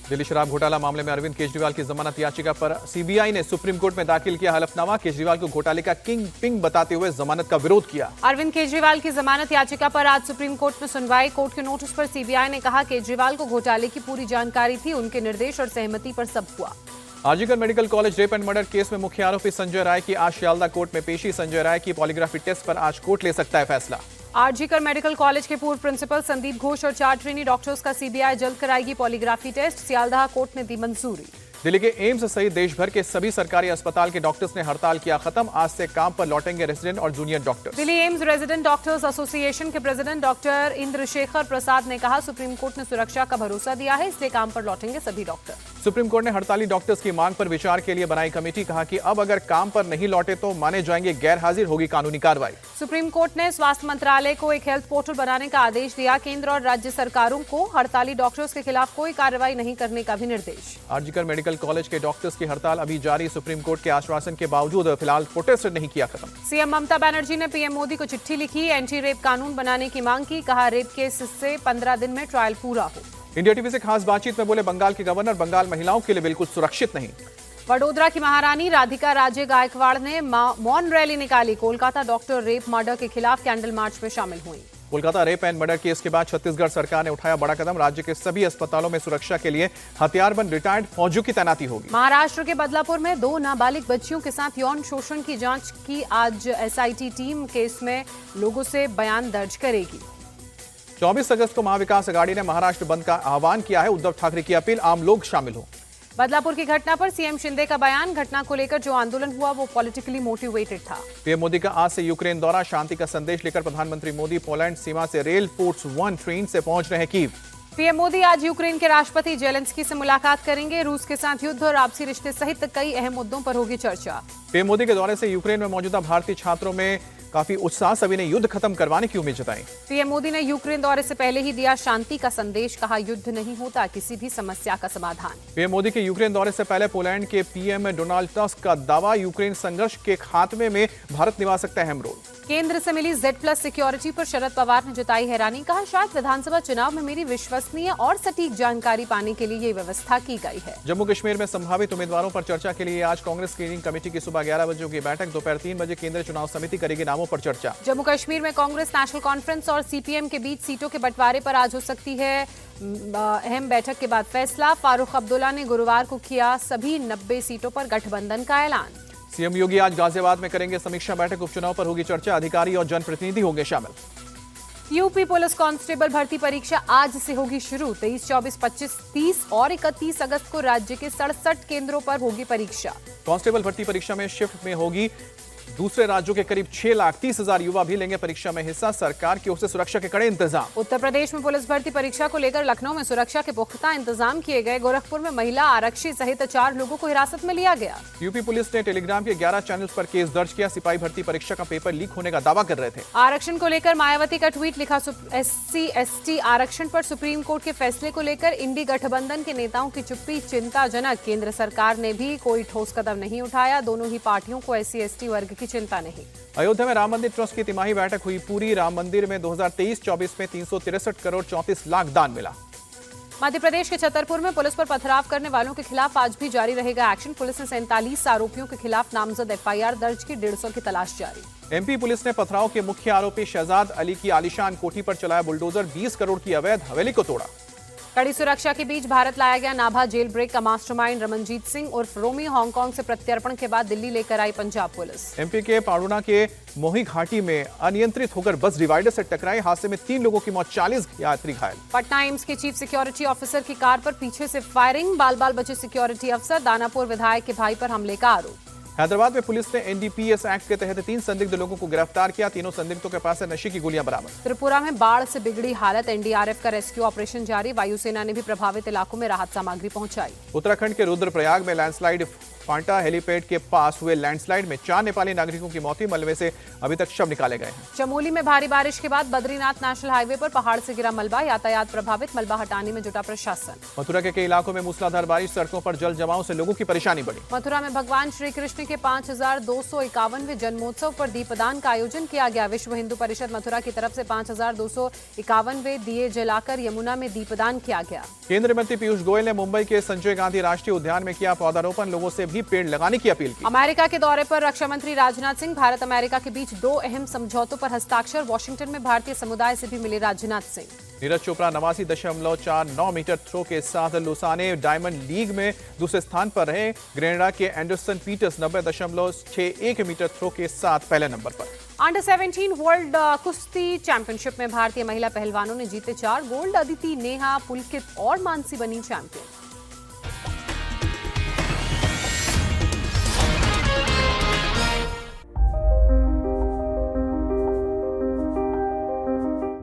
दिल्ली शराब घोटाला मामले में अरविंद केजरीवाल की जमानत याचिका पर सीबीआई ने सुप्रीम कोर्ट में दाखिल किया हलफनामा। केजरीवाल को घोटाले का किंग पिंग बताते हुए जमानत का विरोध किया। अरविंद केजरीवाल की जमानत याचिका पर आज सुप्रीम कोर्ट में सुनवाई। कोर्ट के नोटिस पर सीबीआई ने कहा केजरीवाल को घोटाले की पूरी जानकारी थी, उनके निर्देश और सहमति पर सब हुआ। RG Kar medical college rape and murder case में मुख्य आरोपी संजय राय की आज सियालदा कोर्ट में पेशी। संजय राय की पॉलीग्राफी टेस्ट पर आज कोर्ट ले सकता है फैसला। आरजीकर मेडिकल कॉलेज के पूर्व प्रिंसिपल संदीप घोष और 4 ट्रेनी डॉक्टर्स का सीबीआई जल्द कराएगी पॉलीग्राफी टेस्ट। सियालदह कोर्ट ने दी मंजूरी। दिल्ली के एम्स सहित देश भर के सभी सरकारी अस्पताल के डॉक्टर्स ने हड़ताल किया खत्म। आज से काम पर लौटेंगे रेजिडेंट और junior doctors. Delhi AIIMS resident doctors association के प्रेसिडेंट डॉक्टर इंद्रशेखर प्रसाद ने कहा सुप्रीम कोर्ट ने सुरक्षा का भरोसा दिया है, इसलिए काम पर लौटेंगे सभी डॉक्टर। सुप्रीम कोर्ट ने हड़ताली डॉक्टर्स की मांग पर विचार के लिए बनाई कमेटी। कहा कि अब अगर काम पर नहीं लौटे तो माने जाएंगे गैर हाजिर, होगी कानूनी कार्रवाई। सुप्रीम कोर्ट ने स्वास्थ्य मंत्रालय को एक हेल्थ पोर्टल बनाने का आदेश दिया। केंद्र और राज्य सरकारों को हड़ताली डॉक्टर्स के खिलाफ कोई कार्रवाई नहीं करने का भी निर्देश। आरजीकर मेडिकल कॉलेज के डॉक्टर्स की हड़ताल अभी जारी। सुप्रीम कोर्ट के आश्वासन के बावजूद फिलहाल प्रोटेस्ट नहीं किया खत्म। सीएम ममता बनर्जी ने पीएम मोदी को चिट्ठी लिखी, एंटी रेप कानून बनाने की मांग की। कहा रेप केस से 15 दिन में ट्रायल पूरा हो। इंडिया टीवी से खास बातचीत में बोले बंगाल के गवर्नर, बंगाल महिलाओं के लिए बिल्कुल सुरक्षित नहीं। वडोदरा की महारानी राधिका राजे गायकवाड़ ने मौन रैली निकाली। कोलकाता डॉक्टर रेप मर्डर के खिलाफ कैंडल मार्च में शामिल हुई। Kolkata rape and murder case के बाद छत्तीसगढ़ सरकार ने उठाया बड़ा कदम। राज्य के सभी अस्पतालों में सुरक्षा के लिए हथियारबंद रिटायर्ड फौजियों की तैनाती होगी। महाराष्ट्र के बदलापुर में 2 नाबालिग बच्चियों के साथ यौन शोषण की जांच की आज एसआईटी टीम। केस में लोगों से बयान दर्ज करेगी। 24 अगस्त को महाविकास अघाड़ी ने महाराष्ट्र बंद का आह्वान किया है। उद्धव ठाकरे की अपील, आम लोग शामिल हो। बदलापुर की घटना पर सीएम शिंदे का बयान, घटना को लेकर जो आंदोलन हुआ वो पॉलिटिकली मोटिवेटेड था। पीएम मोदी का आज से यूक्रेन दौरा। शांति का संदेश लेकर प्रधानमंत्री मोदी पोलैंड सीमा से रेल फोर्स 1 ट्रेन से पहुंच रहे हैं कीव। पीएम मोदी आज यूक्रेन के राष्ट्रपति जेलेंस्की से मुलाकात करेंगे। रूस के साथ युद्ध और आपसी रिश्ते सहित कई अहम मुद्दों पर होगी चर्चा। पीएम मोदी के दौरे से यूक्रेन में मौजूदा भारतीय छात्रों में काफी उत्साह, सभी ने युद्ध खत्म करवाने की उम्मीद जताई। पीएम मोदी ने यूक्रेन दौरे से पहले ही दिया शांति का संदेश। कहा युद्ध नहीं होता किसी भी समस्या का समाधान। पीएम मोदी के यूक्रेन दौरे से पहले पोलैंड के पीएम डोनाल्ड टस्क का दावा, यूक्रेन संघर्ष के खात्मे में भारत निभा सकता है अहम रोल। केंद्र से मिली Z+ सिक्योरिटी पर शरद पवार ने जताई हैरानी। कहा शायद विधानसभा चुनाव में मेरी विश्वसनीय और सटीक जानकारी पाने के लिए ये व्यवस्था की गई है। जम्मू कश्मीर में संभावित उम्मीदवारों पर चर्चा के लिए आज कांग्रेस स्क्रीनिंग कमेटी की सुबह 11 बजे की बैठक। दोपहर 3 बजे केंद्रीय चुनाव समिति करेगी नामों पर चर्चा। जम्मू कश्मीर में कांग्रेस नेशनल कॉन्फ्रेंस और सीपीएम के बीच सीटों के बंटवारे पर आज हो सकती है अहम बैठक के बाद फैसला। फारूक अब्दुल्ला ने गुरुवार को किया सभी 90 सीटों पर गठबंधन का ऐलान। सीएम योगी आज गाजियाबाद में करेंगे समीक्षा बैठक। उपचुनाव पर होगी चर्चा, अधिकारी और जनप्रतिनिधि होंगे शामिल। यूपी पुलिस कांस्टेबल भर्ती परीक्षा आज से होगी शुरू। 23, 24, 25, 30 और 31 अगस्त को राज्य के 67 केंद्रों पर होगी परीक्षा। कांस्टेबल भर्ती परीक्षा में शिफ्ट में होगी। दूसरे राज्यों के करीब 6,30,000 युवा भी लेंगे परीक्षा में हिस्सा। सरकार की ओर से सुरक्षा के कड़े इंतजाम। उत्तर प्रदेश में पुलिस भर्ती परीक्षा को लेकर लखनऊ में सुरक्षा के पुख्ता इंतजाम किए गए। गोरखपुर में महिला आरक्षी सहित 4 लोगों को हिरासत में लिया गया। यूपी पुलिस ने टेलीग्राम के 11 चैनल्स पर केस दर्ज किया। सिपाही भर्ती परीक्षा का पेपर लीक होने का दावा कर रहे थे। आरक्षण को लेकर मायावती का ट्वीट लिखा, SC/ST आरक्षण पर सुप्रीम कोर्ट के फैसले को लेकर इंडी गठबंधन के नेताओं की चुप्पी चिंताजनक। केंद्र सरकार ने भी कोई ठोस कदम नहीं उठाया। दोनों ही पार्टियों को SC/ST वर्ग की चिंता नहीं। अयोध्या में राम मंदिर ट्रस्ट की तिमाही बैठक हुई पूरी। राम मंदिर में 2023-24 में 363 करोड़ 34 लाख दान मिला। मध्य प्रदेश के छतरपुर में पुलिस पर पथराव करने वालों के खिलाफ आज भी जारी रहेगा एक्शन। पुलिस ने 47 आरोपियों के खिलाफ नामजद FIR दर्ज की। 150 की तलाश जारी। MP पुलिस ने पथराव के मुख्य आरोपी शहजाद अली की आलीशान कोठी पर चलाया बुलडोजर। 20 करोड़ की अवैध हवेली को तोड़ा। कड़ी सुरक्षा के बीच भारत लाया गया नाभा जेल ब्रेक का मास्टरमाइंड रमनजीत सिंह उर्फ रोमी। हांगकांग से प्रत्यर्पण के बाद दिल्ली लेकर आई पंजाब पुलिस। MP के पाड़ुना के मोही घाटी में अनियंत्रित होकर बस डिवाइडर से टकराई। हादसे में 3 लोगों की मौत, 40 यात्री घायल। पटना एम्स के चीफ सिक्योरिटी ऑफिसर की कार पर पीछे से फायरिंग। बाल बाल बचे सिक्योरिटी अफसर। दानापुर विधायक के भाई पर हमले का आरोप। हैदराबाद में पुलिस ने NDPS एक्ट के तहत 3 संदिग्ध लोगों को गिरफ्तार किया। तीनों संदिग्धों के पास से नशे की गोलियां बरामद। त्रिपुरा में बाढ़ से बिगड़ी हालत। NDRF का रेस्क्यू ऑपरेशन जारी। वायुसेना ने भी प्रभावित इलाकों में राहत सामग्री पहुंचाई। उत्तराखंड के रुद्रप्रयाग में लैंडस्लाइड पांटा हेलीपैड के पास हुए लैंडस्लाइड में 4 नेपाली नागरिकों की मौत हुई। मलबे से अभी तक शव निकाले गए हैं। चमोली में भारी बारिश के बाद बद्रीनाथ नेशनल हाईवे पर पहाड़ से गिरा मलबा, यातायात प्रभावित, मलबा हटाने में जुटा प्रशासन। मथुरा के कई इलाकों में मूसलाधार बारिश, सड़कों पर जल जमाव से लोगों की परेशानी बढ़ी। मथुरा में भगवान श्री कृष्ण के 5251वें जन्मोत्सव पर दीपदान का आयोजन किया गया। विश्व हिंदू परिषद मथुरा की तरफ से 5251वें दिए जलाकर यमुना में दीपदान किया गया। केंद्रीय मंत्री पीयूष गोयल ने मुंबई के संजय गांधी राष्ट्रीय उद्यान में किया पौधारोपण, लोगों से भी पेड़ लगाने की अपील की। अमेरिका के दौरे पर रक्षा मंत्री राजनाथ सिंह, भारत अमेरिका के बीच 2 अहम समझौतों पर हस्ताक्षर। वॉशिंगटन में भारतीय समुदाय से भी मिले राजनाथ सिंह। नीरज चोपड़ा 89.49 मीटर थ्रो के साथ लुसाने डायमंड लीग में दूसरे स्थान पर रहे। ग्रेनेडा के एंडरसन पीटर्स 90.61 मीटर थ्रो के साथ पहले नंबर पर। अंडर 17 वर्ल्ड कुश्ती चैंपियनशिप में भारतीय महिला पहलवानों ने जीते 4 गोल्ड। अदिति, नेहा, पुलकित और मानसी बनी चैंपियन।